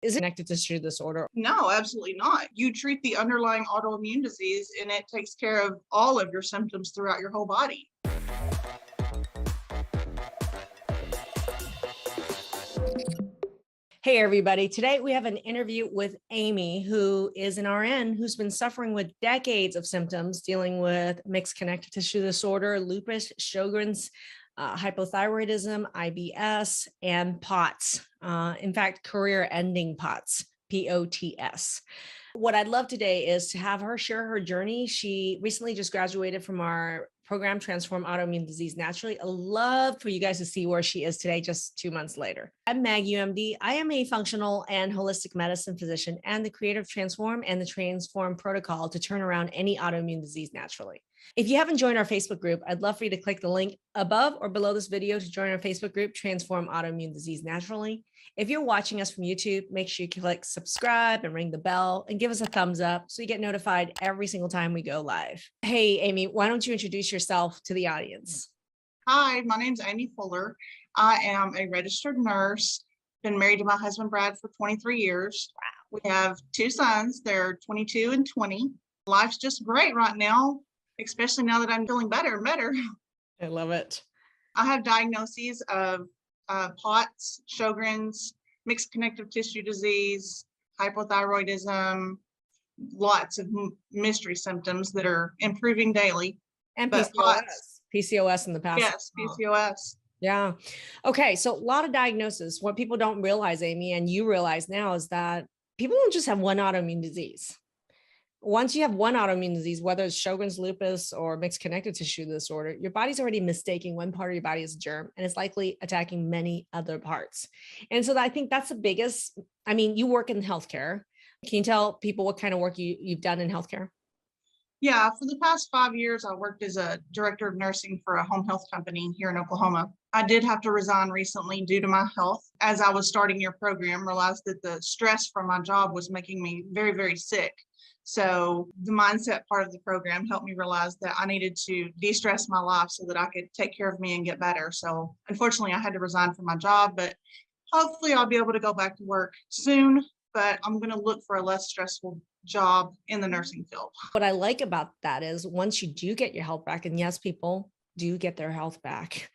Is it connected to tissue disorder? No, absolutely not. You treat the underlying autoimmune disease and it takes care of all of your symptoms throughout your whole body. Hey, everybody. Today we have an interview with Amy, who is an RN who's been suffering with decades of symptoms dealing with mixed connective tissue disorder, lupus, Sjogren's, hypothyroidism, IBS, and POTS. In fact, career-ending POTS, POTS. What I'd love today is to have her share her journey. She recently just graduated from our program, Transform Autoimmune Disease Naturally. I'd love for you guys to see where she is today, just 2 months later. I'm Mag UMD. I am a functional and holistic medicine physician and the creator of Transform and the Transform protocol to turn around any autoimmune disease naturally. If you haven't joined our Facebook group, I'd love for you to click the link above or below this video to join our Facebook group, Transform Autoimmune Disease Naturally. If you're watching us from YouTube, make sure you click subscribe and ring the bell and give us a thumbs up so you get notified every single time we go live. Hey, Amy, why don't you introduce yourself to the audience? Hi, my name's Amy Fuller. I am a registered nurse, been married to my husband, Brad, for 23 years. Wow. We have 2 sons. They're 22 and 20. Life's just great right now, especially now that I'm feeling better and better. I love it. I have diagnoses of POTS, Sjogren's, mixed connective tissue disease, hypothyroidism, lots of mystery symptoms that are improving daily. And PCOS in the past. Yes, PCOS. Yeah. Okay. So a lot of diagnosis. What people don't realize, Amy, and you realize now, is that people don't just have one autoimmune disease. Once you have one autoimmune disease, whether it's Sjogren's, lupus, or mixed connective tissue disorder, your body's already mistaking one part of your body as a germ, and it's likely attacking many other parts. And so I think that's the biggest. I mean, you work in healthcare. Can you tell people what kind of work you've done in healthcare? Yeah, for the past 5 years, I worked as a director of nursing for a home health company here in Oklahoma. I did have to resign recently due to my health. As I was starting your program, realized that the stress from my job was making me very, very sick. So the mindset part of the program helped me realize that I needed to de-stress my life so that I could take care of me and get better. So unfortunately, I had to resign from my job, but hopefully I'll be able to go back to work soon. But I'm going to look for a less stressful job in the nursing field. What I like about that is once you do get your health back, and yes, people do get their health back,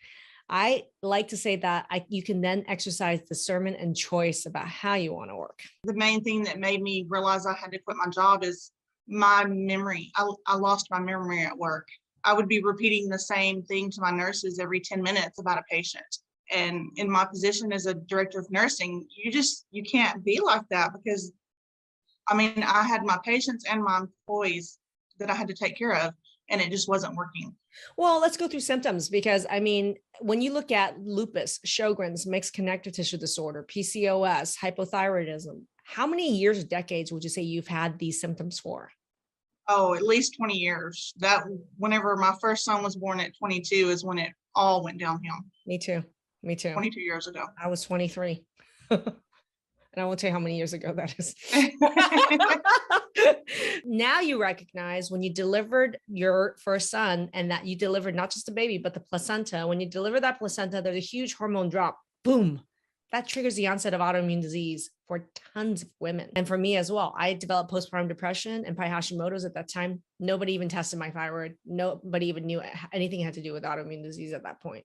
I like to say that you can then exercise discernment and choice about how you want to work. The main thing that made me realize I had to quit my job is my memory. I lost my memory at work. I would be repeating the same thing to my nurses every 10 minutes about a patient. And in my position as a director of nursing, you can't be like that, because I mean, I had my patients and my employees that I had to take care of, and it just wasn't working. Well, let's go through symptoms, because I mean, when you look at lupus, Sjogren's, mixed connective tissue disorder, PCOS, hypothyroidism, how many years or decades would you say you've had these symptoms for? Oh, at least 20 years. That whenever my first son was born at 22 is when it all went downhill. Me too. 22 years ago. I was 23. And I won't tell you how many years ago that is. Now you recognize when you delivered your first son, and that you delivered not just a baby, but the placenta. When you deliver that placenta, there's a huge hormone drop. Boom. That triggers the onset of autoimmune disease for tons of women. And for me as well. I developed postpartum depression and Hashimoto's at that time. Nobody even tested my thyroid. Nobody even knew anything had to do with autoimmune disease at that point.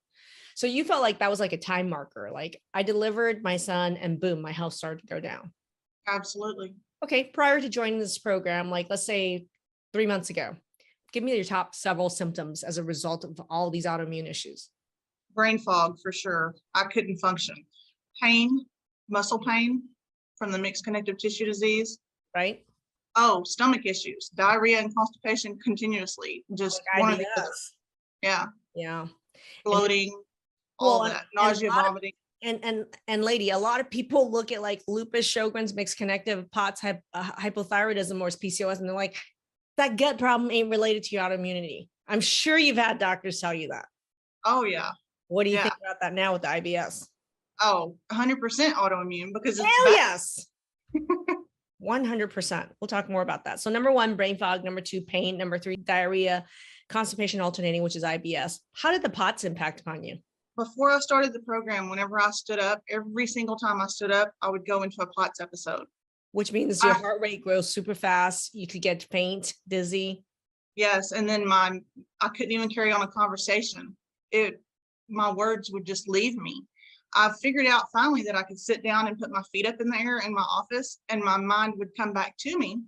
So you felt like that was like a time marker. Like I delivered my son and boom, my health started to go down. Absolutely. Okay. Prior to joining this program, like let's say 3 months ago, give me your top several symptoms as a result of all these autoimmune issues. Brain fog for sure. I couldn't function. Pain, muscle pain from the mixed connective tissue disease. Right. Oh, stomach issues, diarrhea and constipation continuously. Just like one of the other. Yeah. Yeah. Bloating. All that, nausea, vomiting. And lady, a lot of people look at like lupus, Sjogren's, mixed connective, POTS, hypothyroidism, or PCOS, and they're like, that gut problem ain't related to your autoimmunity. I'm sure you've had doctors tell you that. Oh yeah. What do you think about that now with the IBS? Oh, 100% autoimmune, because it's hell yes. 100%. We'll talk more about that. So number 1, brain fog. Number 2, pain. Number 3, diarrhea, constipation alternating, which is IBS. How did the POTS impact upon you? Before I started the program, whenever I stood up, every single time I stood up, I would go into a POTS episode. Which means your heart rate grows super fast. You could get faint, dizzy. Yes, and then I couldn't even carry on a conversation. My words would just leave me. I figured out finally that I could sit down and put my feet up in the air in my office and my mind would come back to me.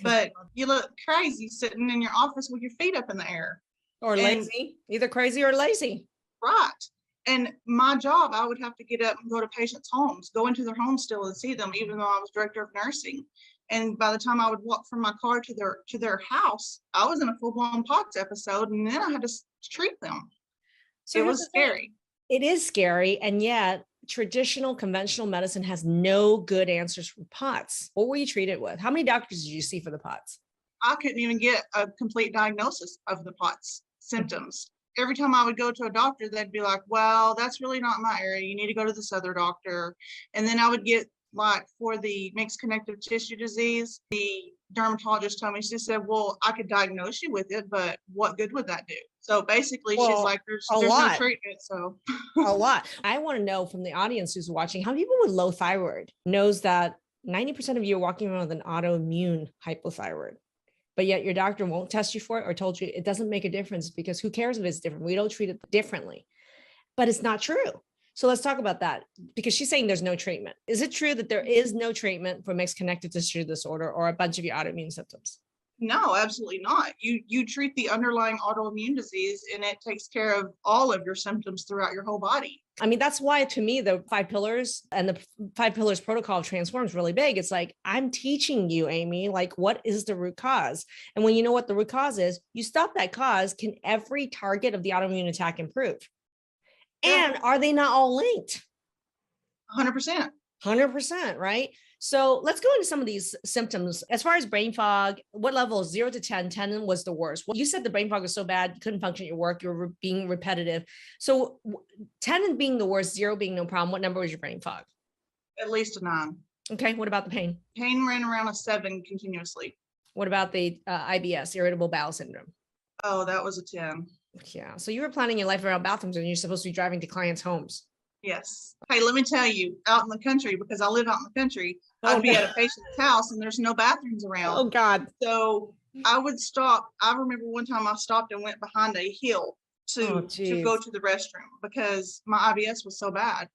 But you look crazy sitting in your office with your feet up in the air. Or lazy, either crazy or lazy. Right. And my job, I would have to get up and go to patients' homes, go into their homes still and see them, even though I was director of nursing. And by the time I would walk from my car to their house, I was in a full-blown POTS episode, and then I had to treat them. So it was scary. It is scary, and yet traditional conventional medicine has no good answers for POTS. What were you treated with? How many doctors did you see for the POTS? I couldn't even get a complete diagnosis of the POTS symptoms. Every time I would go to a doctor, they'd be like, well, that's really not my area. You need to go to this other doctor. And then I would get, like, for the mixed connective tissue disease, the dermatologist told me, she said, well, I could diagnose you with it, but what good would that do? So basically, she's like, there's no treatment. So a lot. I want to know from the audience who's watching, how people with low thyroid knows that 90% of you are walking around with an autoimmune hypothyroid, but yet your doctor won't test you for it or told you it doesn't make a difference, because who cares if it's different? We don't treat it differently, but it's not true. So let's talk about that, because she's saying there's no treatment. Is it true that there is no treatment for mixed connective tissue disorder or a bunch of your autoimmune symptoms? No, absolutely not. You treat the underlying autoimmune disease and it takes care of all of your symptoms throughout your whole body. I mean, that's why to me, the 5 pillars and the 5 pillars protocol of Transform is really big. It's like, I'm teaching you, Amy, like, what is the root cause? And when you know what the root cause is, you stop that cause. Can every target of the autoimmune attack improve? Yeah. And are they not all linked? 100%. 100%, right? So let's go into some of these symptoms. As far as brain fog, what level is 0 to 10? 10 was the worst. Well, you said the brain fog was so bad, you couldn't function at your work, you were being repetitive. So 10 being the worst, 0 being no problem. What number was your brain fog? At least a 9. Okay. What about the pain? Pain ran around a 7 continuously. What about the IBS, irritable bowel syndrome? Oh, that was a 10. Yeah. So you were planning your life around bathrooms and you're supposed to be driving to clients' homes. Yes. Hey, let me tell you, out in the country, because I live out in the country, I'd be at a patient's house and there's no bathrooms around. Oh, God. So I would stop. I remember one time I stopped and went behind a hill to go to the restroom because my IBS was so bad.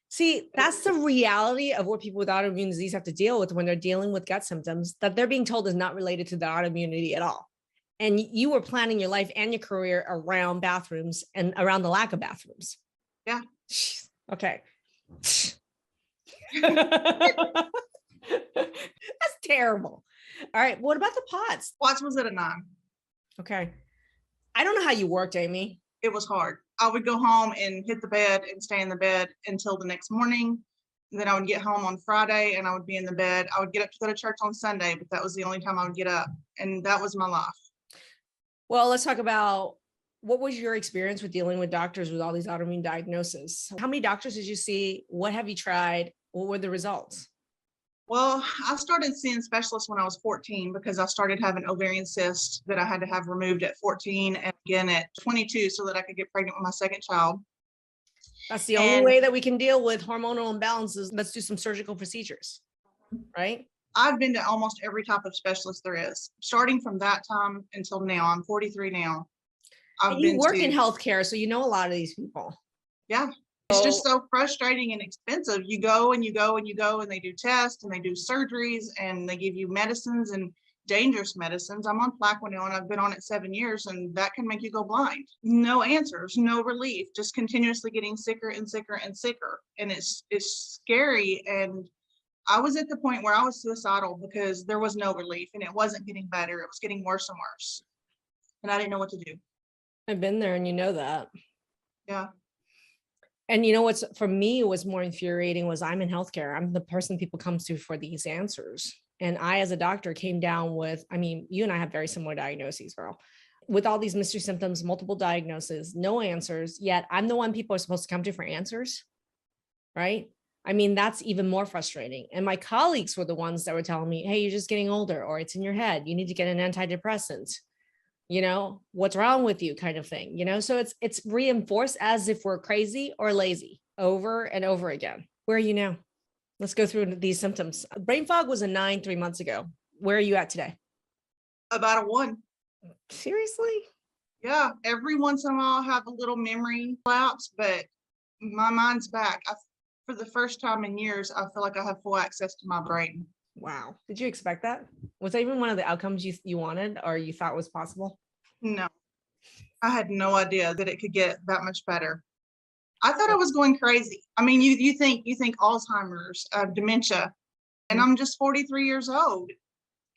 See, that's the reality of what people with autoimmune disease have to deal with when they're dealing with gut symptoms that they're being told is not related to the autoimmunity at all. And you were planning your life and your career around bathrooms and around the lack of bathrooms. Yeah. Okay. That's terrible. All right. What about the POTS? POTS was at a 9. Okay. I don't know how you worked, Amy. It was hard. I would go home and hit the bed and stay in the bed until the next morning. Then I would get home on Friday and I would be in the bed. I would get up to go to church on Sunday, but that was the only time I would get up. And that was my life. Well, let's talk about, what was your experience with dealing with doctors with all these autoimmune diagnoses? How many doctors did you see? What have you tried? What were the results? Well, I started seeing specialists when I was 14 because I started having ovarian cysts that I had to have removed at 14 and again at 22 so that I could get pregnant with my second child. That's the only way that we can deal with hormonal imbalances. Let's do some surgical procedures, right? I've been to almost every type of specialist there is, starting from that time until now. I'm 43 now. You work in healthcare, so you know a lot of these people. Yeah. It's just so frustrating and expensive. You go and you go and you go and they do tests and they do surgeries and they give you medicines and dangerous medicines. I'm on Plaquenil and I've been on it 7 years and that can make you go blind. No answers, no relief, just continuously getting sicker and sicker and sicker. And it's scary. And I was at the point where I was suicidal because there was no relief and it wasn't getting better. It was getting worse and worse. And I didn't know what to do. I've been there and you know that. Yeah. And you know what's, for me, was more infuriating was I'm in healthcare. I'm the person people come to for these answers. And I, as a doctor, came down with, I mean, you and I have very similar diagnoses, girl, with all these mystery symptoms, multiple diagnoses, no answers, yet I'm the one people are supposed to come to for answers, right? I mean, that's even more frustrating. And my colleagues were the ones that were telling me, hey, you're just getting older, or it's in your head. You need to get an antidepressant. what's wrong with you kind of thing, so it's reinforced as if we're crazy or lazy over and over again. Where are you now? Let's go through these symptoms. Brain fog was a 9 3 months ago. Where are you at today? About a 1. Seriously? Yeah, every once in a while I have a little memory lapse, but my mind's back. For the first time in years, I feel like I have full access to my brain. Wow. Did you expect that? Was that even one of the outcomes you wanted or you thought was possible? No, I had no idea that it could get that much better. I thought I was going crazy. I mean, you think Alzheimer's, dementia, and I'm just 43 years old,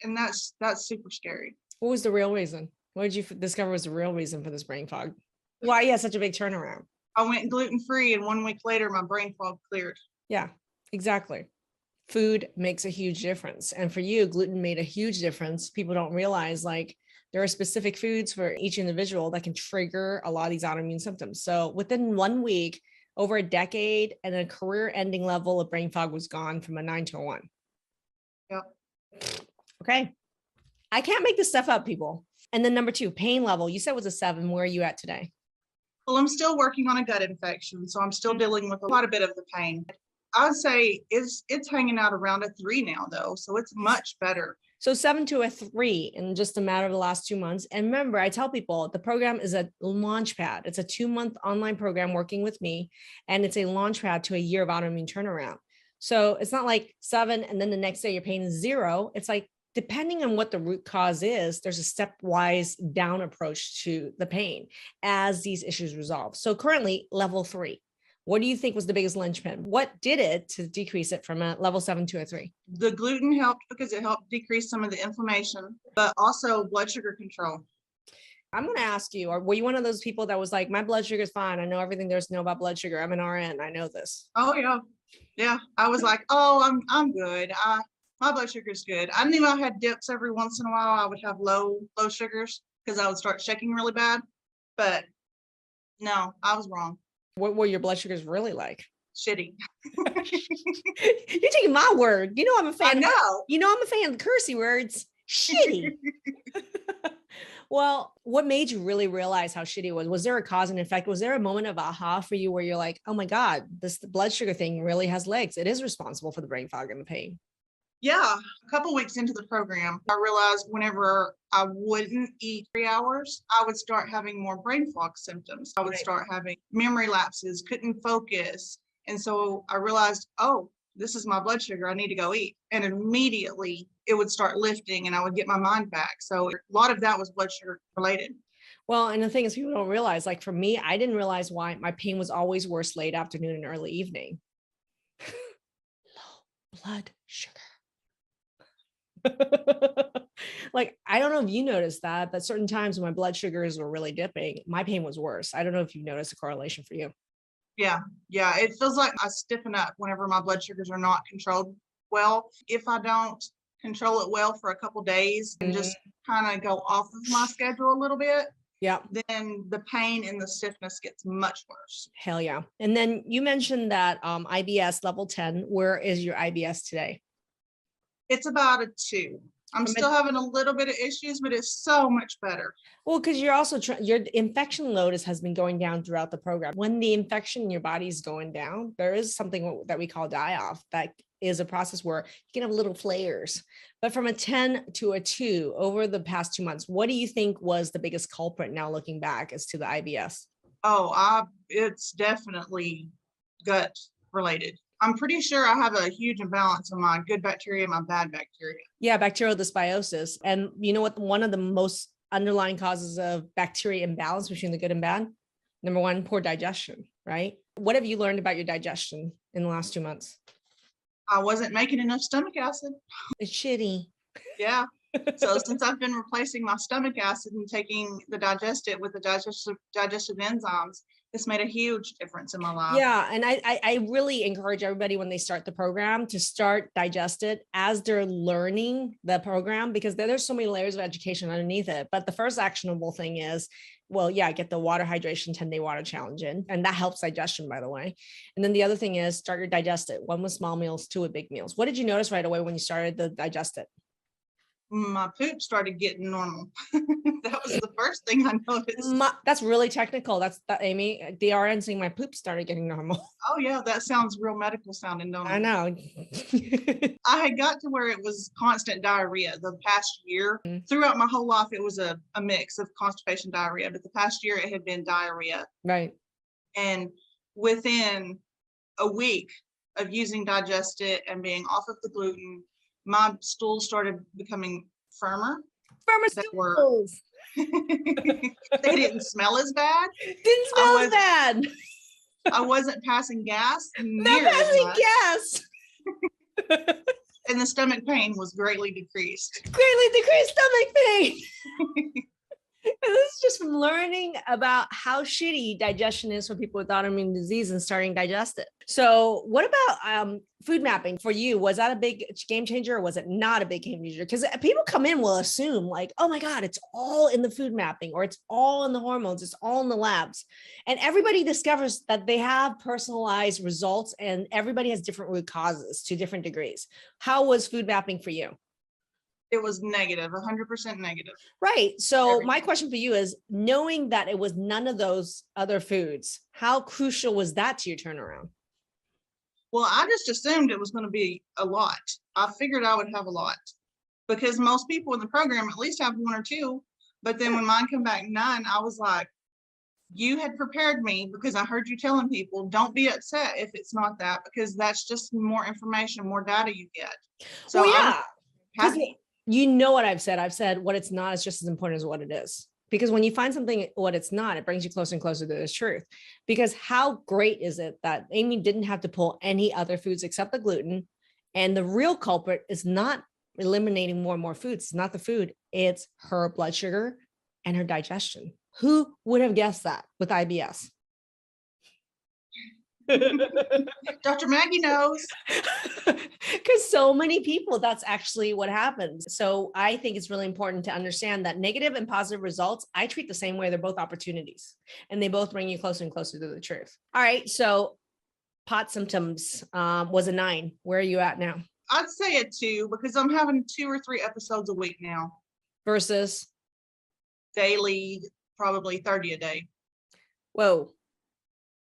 and that's super scary. What was the real reason? What did you discover was the real reason for this brain fog? Why you had such a big turnaround? I went gluten-free, and 1 week later, my brain fog cleared. Yeah, exactly. Food makes a huge difference. And for you, gluten made a huge difference. People don't realize there are specific foods for each individual that can trigger a lot of these autoimmune symptoms. So within 1 week, over a decade, and a career-ending level of brain fog was gone from a 9 to a 1. Yep. Okay. I can't make this stuff up, people. And then number 2, pain level. You said was a 7. Where are you at today? Well, I'm still working on a gut infection, so I'm still dealing with quite a bit of the pain. I would say it's hanging out around a 3 now, though, so it's much better. So 7 to a 3 in just a matter of the last 2 months. And remember, I tell people the program is a launch pad. It's a 2-month online program working with me, and it's a launch pad to a year of autoimmune turnaround. So it's not like 7 and then the next day your pain is 0. It's like, depending on what the root cause is, there's a stepwise down approach to the pain as these issues resolve. So currently level 3. What do you think was the biggest linchpin? What did it to decrease it from a level 7 to a 3? The gluten helped because it helped decrease some of the inflammation, but also blood sugar control. I'm going to ask you, or were you one of those people that was like, my blood sugar is fine. I know everything there's to know about blood sugar. I'm an RN. I know this. Oh yeah. Yeah. I was like, oh, I'm good. My blood sugar is good. I knew I had dips every once in a while. I would have low sugars because I would start shaking really bad, but no, I was wrong. What were your blood sugars really like? Shitty. You're taking my word. I'm a fan. I know. I'm a fan of the cursey words. Shitty. Well, what made you really realize how shitty it was? Was there a cause and effect? Was there a moment of aha for you where you're like, oh my God, the blood sugar thing really has legs. It is responsible for the brain fog and the pain. Yeah. A couple weeks into the program, I realized whenever I wouldn't eat 3 hours, I would start having more brain fog symptoms. I would start having memory lapses, couldn't focus. And so I realized, oh, this is my blood sugar. I need to go eat. And immediately it would start lifting and I would get my mind back. So a lot of that was blood sugar related. Well, and the thing is, people don't realize, like for me, I didn't realize why my pain was always worse late afternoon and early evening. Low blood sugar. Like, I don't know if you noticed that, but certain times when my blood sugars were really dipping, my pain was worse. I don't know if you noticed a correlation for you. Yeah. Yeah. It feels like I stiffen up whenever my blood sugars are not controlled well. If I don't control it well for a couple days and just kind of go off of my schedule a little bit, then the pain and the stiffness gets much worse. Hell yeah. And then you mentioned that IBS level 10. Where is your IBS today? It's about a 2. I'm still having a little bit of issues, but it's so much better. Well, because you're also your infection load has been going down throughout the program. When the infection in your body is going down, there is something that we call die-off. That is a process where you can have little flares. But from a 10 to a 2 over the past 2 months, what do you think was the biggest culprit now looking back as to the IBS? Oh, it's definitely gut related. I'm pretty sure I have a huge imbalance of my good bacteria and my bad bacteria. Yeah, bacterial dysbiosis. And you know what? One of the most underlying causes of bacteria imbalance between the good and bad, number 1, poor digestion, right? What have you learned about your digestion in the last 2 months? I wasn't making enough stomach acid. It's shitty. Yeah. So since I've been replacing my stomach acid and taking the digestive with the digestive enzymes, it's made a huge difference in my life. Yeah. And I really encourage everybody when they start the program to start digested as they're learning the program, because there's so many layers of education underneath it. But the first actionable thing is, well, yeah, get the water hydration 10-day water challenge in. And that helps digestion, by the way. And then the other thing is start your digested. 1 with small meals, 2 with big meals. What did you notice right away when you started the digested? my poop started getting normal. That was the first thing I noticed. That's really technical. That's Amy, the RN saying my poop started getting normal. Oh yeah, that sounds real medical sounding, don't it? I know. I had got to where it was constant diarrhea the past year. Throughout my whole life, it was a mix of constipation, diarrhea, but the past year it had been diarrhea. Right. And within a week of using Digest It and being off of the gluten, my stools started becoming firmer. Firmer stools. They didn't smell as bad. Didn't smell as bad. I wasn't passing gas. Not passing gas. And the stomach pain was greatly decreased. Greatly decreased stomach pain. And this is just from learning about how shitty digestion is for people with autoimmune disease and starting Digest It. So what about food mapping for you? Was that a big game changer or was it not a big game changer? Because people come in will assume like, oh my God, it's all in the food mapping or it's all in the hormones, it's all in the labs. And everybody discovers that they have personalized results and everybody has different root causes to different degrees. How was food mapping for you? It was negative, 100% negative. Right. So my question for you is, knowing that it was none of those other foods, how crucial was that to your turnaround? Well, I just assumed it was going to be a lot. I figured I would have a lot because most people in the program at least have one or two. But then when mine come back none, I was like, you had prepared me because I heard you telling people, don't be upset if it's not that, because that's just more information, more data you get. So well, yeah. You know what I've said what it's not is just as important as what it is, because when you find something what it's not, it brings you closer and closer to the truth. Because how great is it that Amy didn't have to pull any other foods except the gluten, and the real culprit is not eliminating more and more foods. It's not the food, it's her blood sugar and her digestion. Who would have guessed that with IBS? Dr. Maggie knows. Because so many people, that's actually what happens. So I think it's really important to understand that negative and positive results, I treat the same way. They're both opportunities and they both bring you closer and closer to the truth. All right. So POTS symptoms was a 9. Where are you at now? I'd say a 2 because I'm having 2 or 3 episodes a week now. Versus? Daily, probably 30 a day. Whoa.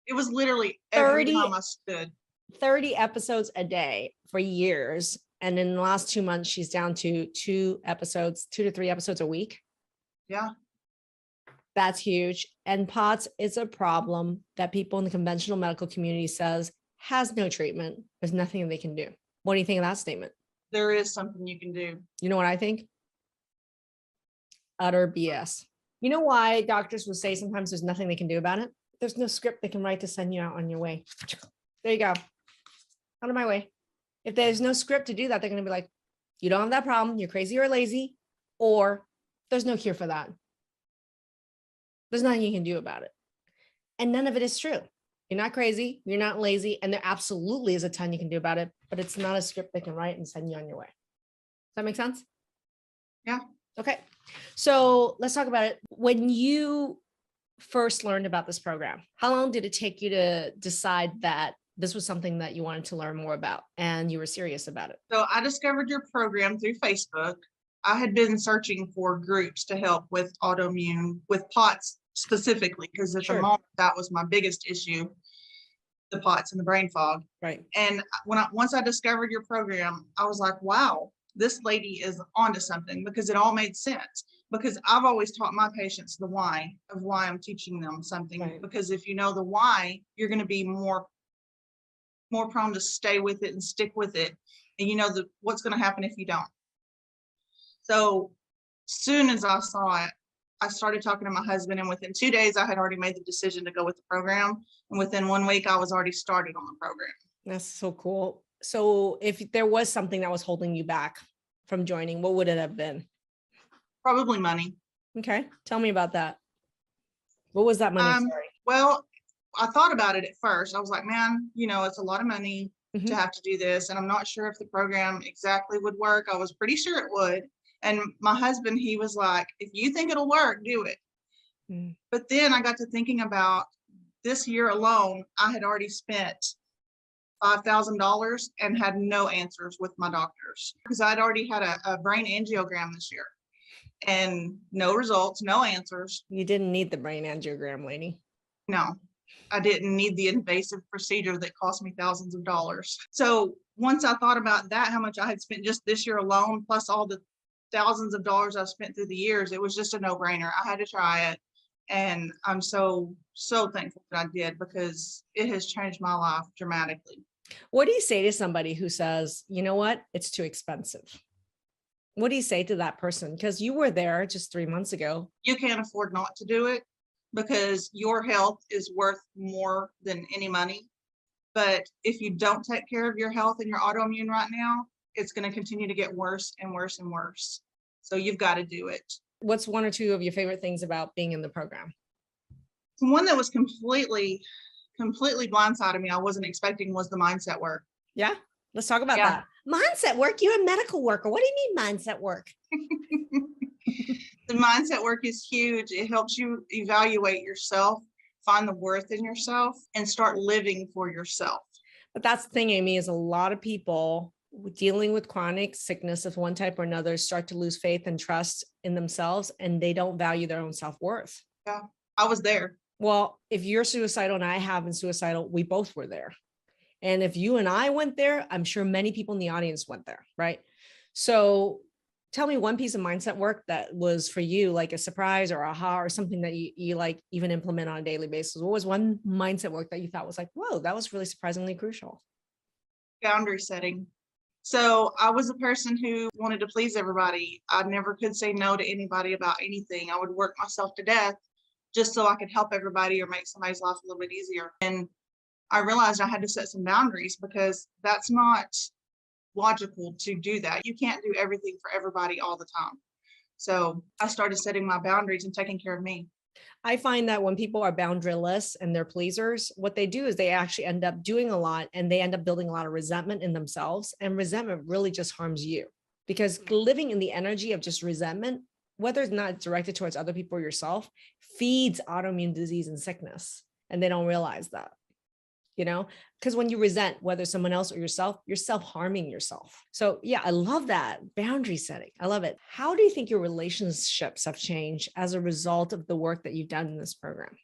It was literally every time I stood. 30 episodes a day for years. And in the last 2 months, she's down to 2 to 3 episodes a week. Yeah. That's huge. And POTS is a problem that people in the conventional medical community says has no treatment. There's nothing they can do. What do you think of that statement? There is something you can do. You know what I think? Utter BS. You know why doctors will say sometimes there's nothing they can do about it? There's no script they can write to send you out on your way. There you go. Out of my way. If there's no script to do that, they're going to be like, you don't have that problem. You're crazy or lazy, or there's no cure for that. There's nothing you can do about it. And none of it is true. You're not crazy. You're not lazy. And there absolutely is a ton you can do about it, but it's not a script they can write and send you on your way. Does that make sense? Yeah. Okay. So let's talk about it. When you first learned about this program, how long did it take you to decide that this was something that you wanted to learn more about and you were serious about it? So I discovered your program through Facebook. I had been searching for groups to help with autoimmune, with POTS specifically, because at the moment that was my biggest issue, the POTS and the brain fog. Right. And once I discovered your program, I was like, wow, this lady is onto something, because it all made sense. Because I've always taught my patients the why of why I'm teaching them something. Right. Because if you know the why, you're going to be more prone to stay with it and stick with it. And you know what's going to happen if you don't. So soon as I saw it, I started talking to my husband, and within 2 days, I had already made the decision to go with the program. And within 1 week, I was already started on the program. That's so cool. So if there was something that was holding you back from joining, what would it have been? Probably money. Okay. Tell me about that. What was that money? Well, I thought about it at first. I was like, man, it's a lot of money to have to do this. And I'm not sure if the program exactly would work. I was pretty sure it would. And my husband, he was like, if you think it'll work, do it. But then I got to thinking about this year alone, I had already spent $5,000 and had no answers with my doctors because I'd already had a brain angiogram this year and no results, no answers. You didn't need the brain angiogram, lady. No, I didn't need the invasive procedure that cost me thousands of dollars. So once I thought about that, how much I had spent just this year alone, plus all the thousands of dollars I've spent through the years, it was just a no-brainer. I had to try it. And I'm so thankful that I did because it has changed my life dramatically. What do you say to somebody who says, you know what, it's too expensive? What do you say to that person? Because you were there just 3 months ago. You can't afford not to do it because your health is worth more than any money. But if you don't take care of your health and your autoimmune right now, it's going to continue to get worse and worse and worse. So you've got to do it. What's one or two of your favorite things about being in the program? One that was completely blindsided me, I wasn't expecting, was the mindset work. Yeah. Let's talk about that. Mindset work. You're a medical worker. What do you mean mindset work? The mindset work is huge. It helps you evaluate yourself, find the worth in yourself, and start living for yourself. But that's the thing, Amy, is a lot of people dealing with chronic sickness of one type or another start to lose faith and trust in themselves, and they don't value their own self-worth. Yeah, I was there. Well, if you're suicidal and I have been suicidal, we both were there. And if you and I went there, I'm sure many people in the audience went there, right? So tell me one piece of mindset work that was for you, like a surprise or aha or something that you like even implement on a daily basis. What was one mindset work that you thought was like, whoa, that was really surprisingly crucial? Boundary setting. So I was a person who wanted to please everybody. I never could say no to anybody about anything. I would work myself to death just so I could help everybody or make somebody's life a little bit easier. And I realized I had to set some boundaries because that's not logical to do that. You can't do everything for everybody all the time. So I started setting my boundaries and taking care of me. I find that when people are boundaryless and they're pleasers, what they do is they actually end up doing a lot and they end up building a lot of resentment in themselves. And resentment really just harms you because living in the energy of just resentment, whether it's not directed towards other people or yourself, feeds autoimmune disease and sickness. And they don't realize that. Because when you resent whether someone else or yourself, you're self-harming yourself. So yeah, I love that boundary setting. I love it. How do you think your relationships have changed as a result of the work that you've done in this program?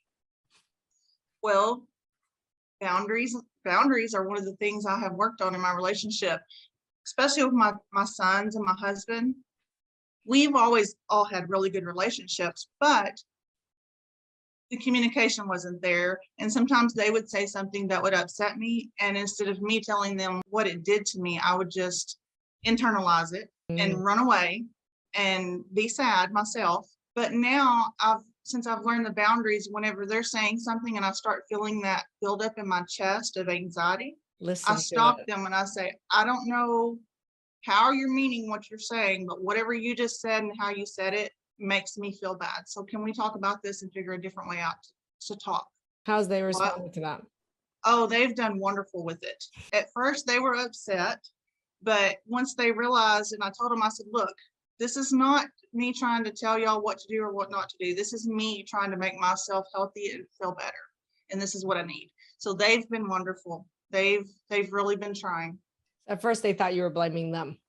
Well, boundaries are one of the things I have worked on in my relationship, especially with my sons and my husband. We've always all had really good relationships, but the communication wasn't there. And sometimes they would say something that would upset me. And instead of me telling them what it did to me, I would just internalize it and run away and be sad myself. But now since I've learned the boundaries, whenever they're saying something and I start feeling that build up in my chest of anxiety, I stop them and I say, I don't know how you're meaning what you're saying, but whatever you just said and how you said it makes me feel bad. So can we talk about this and figure a different way out to talk? How's they responding to that? Oh, they've done wonderful with it. At first they were upset, but once they realized, and I told them, I said, look, this is not me trying to tell y'all what to do or what not to do. This is me trying to make myself healthy and feel better. And this is what I need. So they've been wonderful. They've really been trying. At first they thought you were blaming them.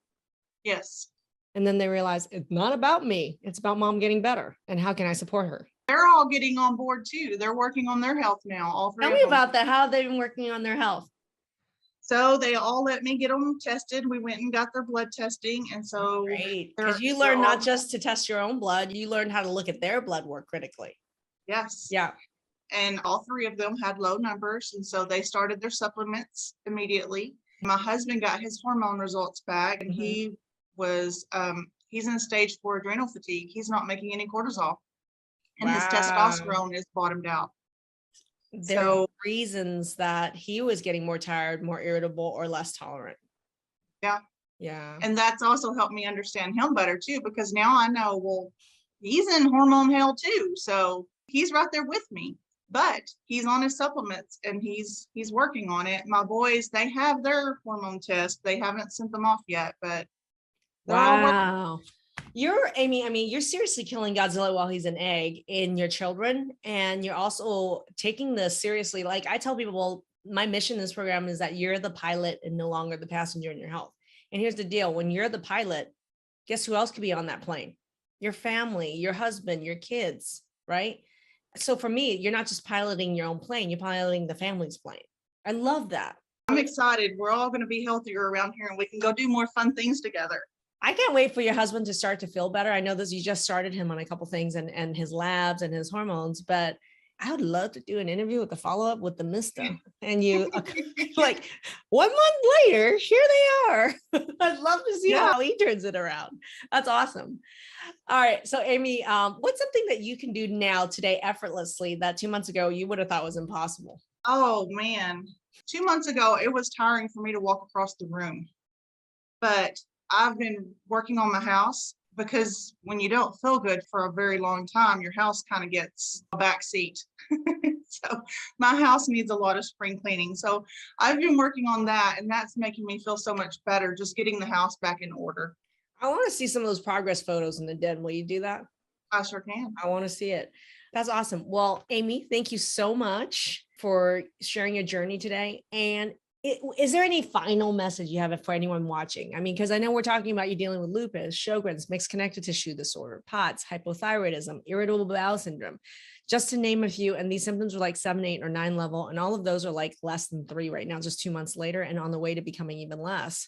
Yes. And then they realized it's not about me. It's about mom getting better. And how can I support her? They're all getting on board too. They're working on their health now. All three. Tell me about that. How have they been working on their health? So they all let me get them tested. We went and got their blood testing. And so great. Because you learned not just to test your own blood, you learned how to look at their blood work critically. Yes. Yeah. And all three of them had low numbers. And so they started their supplements immediately. My husband got his hormone results back and he was he's in stage 4 adrenal fatigue. He's not making any cortisol and his testosterone is bottomed out. There are reasons that he was getting more tired, more irritable, or less tolerant. Yeah. And that's also helped me understand him better too, because now I know, well, he's in hormone hell too. So he's right there with me, but he's on his supplements and he's working on it. My boys, they have their hormone test. They haven't sent them off yet, but wow. You're Amy. I mean, you're seriously killing Godzilla while he's an egg in your children. And you're also taking this seriously. Like I tell people, well, My mission in this program is that you're the pilot and no longer the passenger in your health. And here's the deal. When you're the pilot, guess who else could be on that plane? Your family, your husband, your kids, right? So for me, you're not just piloting your own plane, you're piloting the family's plane. I love that. I'm excited. We're all going to be healthier around here and we can go do more fun things together. I can't wait for your husband to start to feel better. I know this, you just started him on a couple things and his labs and his hormones, but I would love to do an interview with the follow-up with the mister. And you like 1 month later, here they are. I'd love to see how he turns it around. That's awesome. All right. So Amy, what's something that you can do now today effortlessly that 2 months ago you would have thought was impossible? Oh man, 2 months ago, it was tiring for me to walk across the room, but I've been working on my house because when you don't feel good for a very long time, your house kind of gets a back seat. So my house needs a lot of spring cleaning. So I've been working on that and that's making me feel so much better, just getting the house back in order. I want to see some of those progress photos in the den. Will you do that? I sure can. I want to see it. That's awesome. Well, Amy, thank you so much for sharing your journey today. And is there any final message you have for anyone watching? I mean, because I know we're talking about you dealing with lupus, Sjogren's, mixed connective tissue disorder, POTS, hypothyroidism, irritable bowel syndrome, just to name a few. And these symptoms are like 7, 8, or 9 level. And all of those are like less than 3 right now, just 2 months later, and on the way to becoming even less.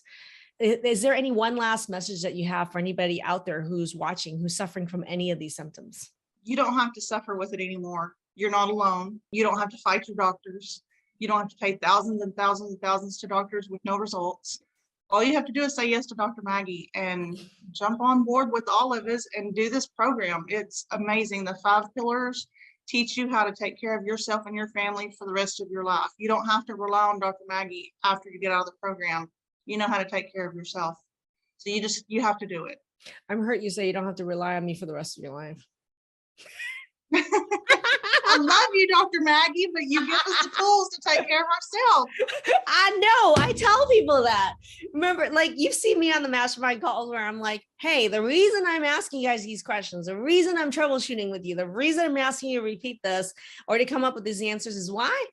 Is there any one last message that you have for anybody out there who's watching, who's suffering from any of these symptoms? You don't have to suffer with it anymore. You're not alone. You don't have to fight your doctors. You don't have to pay thousands and thousands and thousands to doctors with no results. All you have to do is say yes to Dr. Maggie and jump on board with all of us and do this program. It's amazing. The 5 pillars teach you how to take care of yourself and your family for the rest of your life. You don't have to rely on Dr. Maggie after you get out of the program. You know how to take care of yourself. So you have to do it. I'm hurt you say you don't have to rely on me for the rest of your life. I love you, Dr. Maggie, but you give us the tools to take care of ourselves. I know. I tell people that. Remember, like you've seen me on the mastermind calls where I'm like, hey, the reason I'm asking you guys these questions, the reason I'm troubleshooting with you, the reason I'm asking you to repeat this or to come up with these answers is why?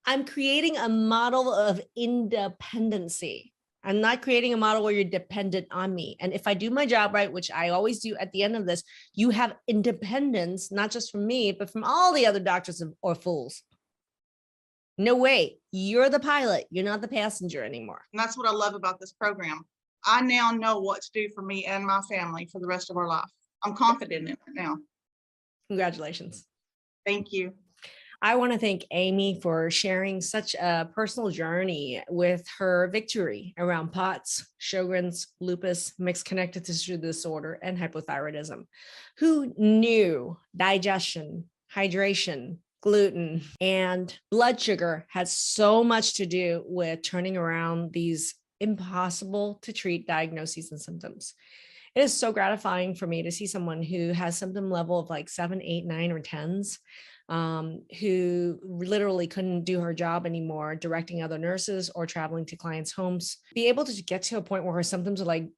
I'm creating a model of independency. I'm not creating a model where you're dependent on me. And if I do my job right, which I always do at the end of this, you have independence, not just from me, but from all the other doctors or fools. No way. You're the pilot. You're not the passenger anymore. And that's what I love about this program. I now know what to do for me and my family for the rest of our life. I'm confident in it now. Congratulations. Thank you. I want to thank Amy for sharing such a personal journey with her victory around POTS, Sjogren's, lupus, mixed connective tissue disorder, and hypothyroidism. Who knew digestion, hydration, gluten, and blood sugar had so much to do with turning around these impossible to treat diagnoses and symptoms? It is so gratifying for me to see someone who has symptom level of like 7, 8, 9, or 10s, who literally couldn't do her job anymore, directing other nurses or traveling to clients' homes, be able to get to a point where her symptoms are like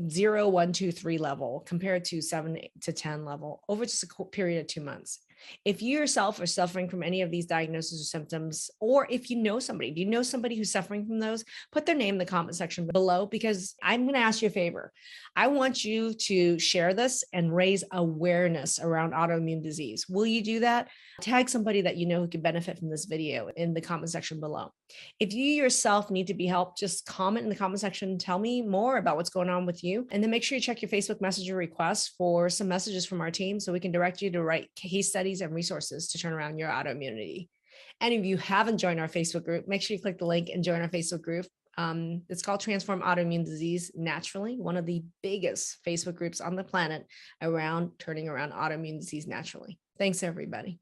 0, 1, 2, 3 level compared to 7 to 10 level over just a period of 2 months. If you yourself are suffering from any of these diagnoses or symptoms, or if you know somebody, do you know somebody who's suffering from those, put their name in the comment section below, because I'm going to ask you a favor. I want you to share this and raise awareness around autoimmune disease. Will you do that? Tag somebody that you know who could benefit from this video in the comment section below. If you yourself need to be helped, just comment in the comment section, tell me more about what's going on with you. And then make sure you check your Facebook Messenger requests for some messages from our team so we can direct you to right case studies and resources to turn around your autoimmunity. And if you haven't joined our Facebook group, make sure you click the link and join our Facebook group. It's called Transform Autoimmune Disease Naturally, one of the biggest Facebook groups on the planet around turning around autoimmune disease naturally. Thanks, everybody.